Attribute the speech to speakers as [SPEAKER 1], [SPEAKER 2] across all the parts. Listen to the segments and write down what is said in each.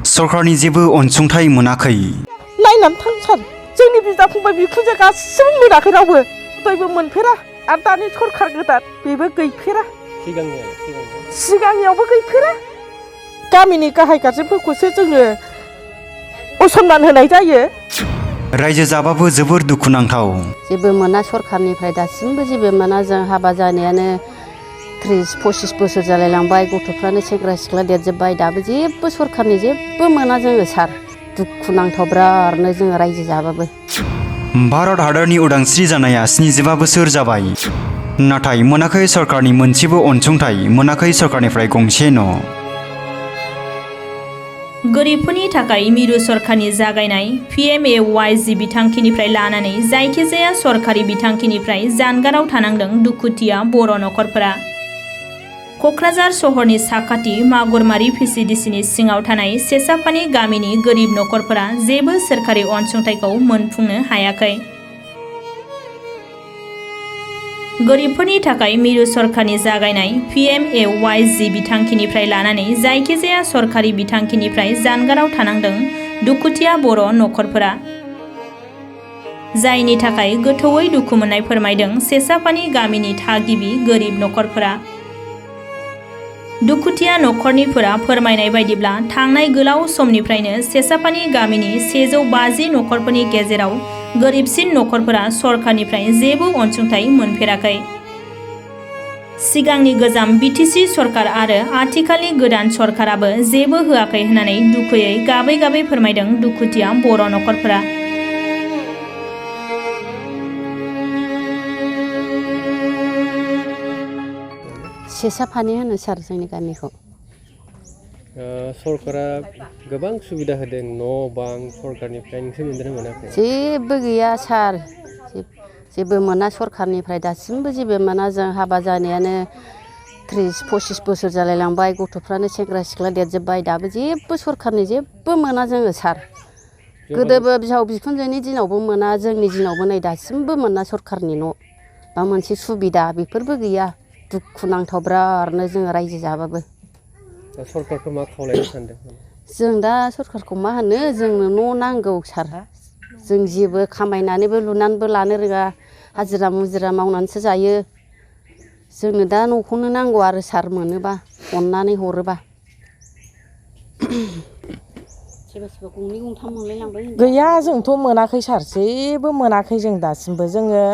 [SPEAKER 1] सरकारनि जेबो अनसुंथाइ मोनाखै।
[SPEAKER 2] नायनानै थां सार, जोंनि बिदा फंबाय बिखुनजो गासिबो मोनाखै रावबो, दयबो मोनफेरा आरो दानि सरकार गोदान बेबो गैफेरा। सिगांनियावबो गैफेरा। गामिनि गाहाय गारजेनफोरखौसो जोङो असनमान होनाय जायो।
[SPEAKER 1] रायजो जाबाबो जोबोर दुखुनांथाव।
[SPEAKER 3] जेबो मोना सरकारनिफ्राय दासिमबो जेबो मोना। जों हाबा जानायानो 30-25 बोसोर जालायलांबाय, गथ'फ्रानो सेंग्रा सिख्ला देरजोब्बाय, दाबो जेबो सरकारनि जेबो मोना जोङो सार। दुखुनांथाव बिरादनो जोङो रायजो जाबाबो।
[SPEAKER 1] भारत हादरनि उदांस्रि जानाया 75 बोसोर जाबाय, नाथाय मोनाखै सरकारनि मोनसेबो अनसुंथाइ, मोनाखै सरकारनिफ्राय गंसे न'।
[SPEAKER 4] गोरिबफोरनि थाखाय मिरु सरकारनि जागायनाय PMAYG बिथांखिनिफ्राय लानानै जायखिजाया सरकारि बिथांखिनिफ्राय जानगाराव थानांदों दुखुथिया बर' नखरफोरा। क'क्राझार सहरनि साखाथि मागुरमारि VCDCनि सिङाव थानाय सेसापानि गामिनि गोरिब नखरफोरा जेबो सोरखारि अनसुंथाइखौ मोनफुंनो हायाखै। गोरिबफोरनि थाखाय मिरु सरकारनि जागायनाय PMAYG बिथांखिनिफ्राय लानानै जायखिजाया सरकारि बिथांखिनिफ्राय जानगाराव थानांदों दुखुथिया बर' नखरफोरा। जायनि थाखाय गोथौयै दुखु मोननाय फोरमायदों सेसापानि गामिनि थागिबि गोरिब नखरफोरा। दुखुथिया नखरनिफोरा फोरमायनाय बायदिब्ला थांनाय गोलाव समनिफ्रायनो सेसापानि गामिनि 150 नखरफोरनि गेजेराव गोरिबसिन नखरफोरा सरकारनिफ्राय जेबो अनसुंथाइ मोनफेराखै। सिगांनि गोजाम BTC सरकार आरो आथिखालनि गोदान सरकाराबो जेबो होआखै होननानै दुखुयै गाबै गाबै फोरमायदों दुखुथिया बर' नखरफोरा।
[SPEAKER 3] सेसापानि होनो सार जोंनि गामिखौ।
[SPEAKER 5] सरकारा गोबां सुबिदा होदों, न' बां सरकारनिफ्राय, नोंसोर मोनदोंना मोनाखै?
[SPEAKER 3] जेबो गैया सार, जेबो मोना सरकारनिफ्राय दासिमबो जेबो मोना। जों हाबा जानायानो 30-25 बोसोर जालायलांबाय, गथ'फ्रानो सेंग्रा सिख्ला देरजोब्बाय, दाबो जेबो सरकारनि जेबो मोना जोङो सार। गोदोबो बिहाव बिखुनजोनि दिनावबो मोना, जोंनि दिनावबो नै दासिमबो मोना सरकारनि न' बा मोनसे सुबिदा बेफोरबो गैया। दुखुनांथाव बिरादनो जोङो रायजो जाबाबो।
[SPEAKER 5] सरकारखौ मा खावलायनो सानदों?
[SPEAKER 3] जों दा सरकारखौ मा होनो, जोंनो न' नांगौ सार। जों जेबो खामायनानैबो लुनानैबो लानो रोङा, हाजिरा मुजिरा मावनानैसो जायो। जोंनो दा न'खौनो नांगौ आरो सार, मोनोबा अननानै हरोबा। सोरबा सोरबा गंनै गंथाम मोनलायलांबाय।
[SPEAKER 2] गैया, जोंथ' मोनाखै सार, जेबो मोनाखै जों दासिमबो। जोङो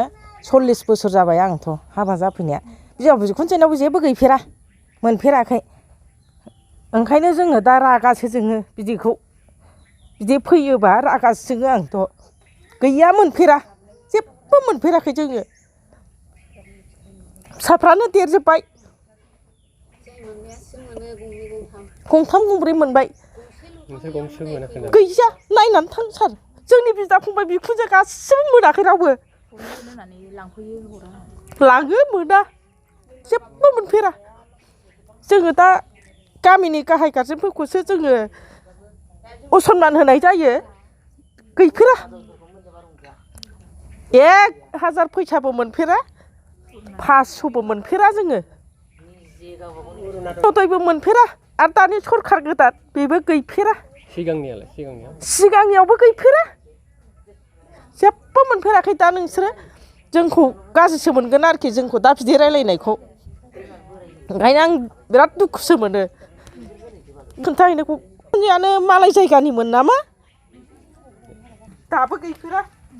[SPEAKER 2] 40 बोसोर जाबाय आंथ' हाबा जाफैनाया। बिहाव बिखुनजोनावबो जेबो गैफेरा, मोनफेराखै। ओंखायनो जोङो दा रागासो जोङो बिदिखौ। बिदि फैयोबा रागासो जोङो आंथ'। गैया, मोनफेरा, जेबो मोनफेराखै जोङो। फिसाफ्रानो देरजोब्बाय। गंथाम गंब्रै मोनबाय।
[SPEAKER 5] नोंसोर गंसे मोनाखै नामा?
[SPEAKER 2] गैया, नायनानै थां सार, जोंनि बिदा फंबाय बिखुनजो गासिबो मोनाखै रावबो। लाङो, मोना, जेबो मोनफेरा। जोङो दा गामिनि गाहाय गारजेनफोरखौसो जोङो असनमान होनाय जायो। गैफेरा, 1000 फैसाबो मोनफेरा, 500बो मोनफेरा जोङो। दयबो मोनफेरा आरो दानि सरकार गोदान बेबो गैफेरा। सिगांनियावबो गैफेरा, जेबो मोनफेराखै। दा नोंसोरो जोंखौ गाज्रिसो मोनगोन आरोखि, जोंखौ दा बिदि रायलायनायखौ। ओंखायनो आं बिराद दुखुसो मोनो। खोन्थाहैनायखौ मालाय जायगानिमोन नामा, दाबो गैफेरा।